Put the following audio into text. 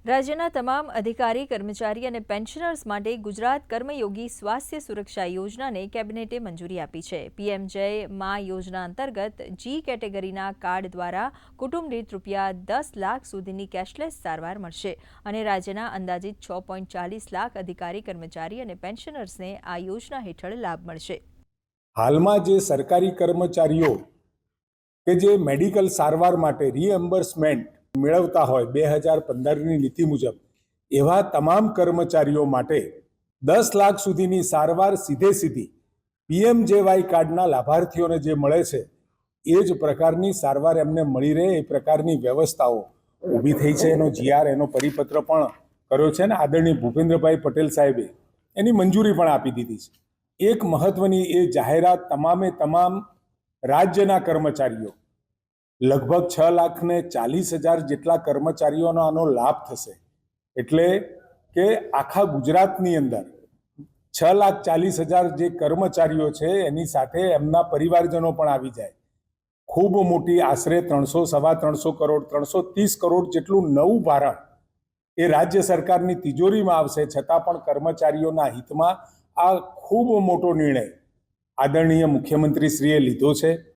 રાજ્યના તમામ અધિકારી કર્મચારી અને પેન્શનર્સ માટે ગુજરાત કર્મયોગી સ્વાસ્થ્ય સુરક્ષા યોજનાને કેબિનેટે મંજૂરી આપી છે। પીએમ-જય મા યોજના અંતર્ગત જી કેટેગરીના કાર્ડ દ્વારા કુટુંબ દીઠ ₹10 લાખ સુધીની કેશલેસ સારવાર મળશે અને રાજ્યના અંદાજિત 6.40 લાખ અધિકારી કર્મચારી અને પેન્શનર્સને આ યોજના હેઠળ લાભ મળશે। હાલમાં જે સરકારી કર્મચારીઓ કે જે મેડિકલ સારવાર માટે રીએમ્બર્સમેન્ટ મેળવતા હોય 2015ની નીતિ મુજબ એવા તમામ કર્મચારીઓ માટે 10 લાખ સુધીની સારવાર સીધી પીએમજેવાય કાર્ડના લાભાર્થીઓને જે મળે છે એ જ પ્રકારની સારવાર એમને મળી રહે એ પ્રકારની વ્યવસ્થાઓ ઊભી થઈ છે। એનો જીઆર એનો પરિપત્ર પણ કર્યો છે ને આદરણીય ભૂપેન્દ્રભાઈ પટેલ સાહેબે એની મંજૂરી પણ આપી દીધી છે। એક મહત્વની એ જાહેરાત તમામ રાજ્યના કર્મચારીઓ લગભગ 6,40,000 જેટલા કર્મચારીઓનો આનો લાભ થશે। એટલે કે આખા ગુજરાતની અંદર 6,40,000 જે કર્મચારીઓ છે એની સાથે એમના પરિવારજનો પણ આવી જાય। ખૂબ મોટી આશરે 300-350 કરોડ 330 કરોડ જેટલું નવું ભારણ એ રાજ્ય સરકારની તિજોરીમાં આવશે। છતાં પણ કર્મચારીઓના હિતમાં આ ખૂબ મોટો નિર્ણય આદરણીય મુખ્યમંત્રીશ્રીએ લીધો છે।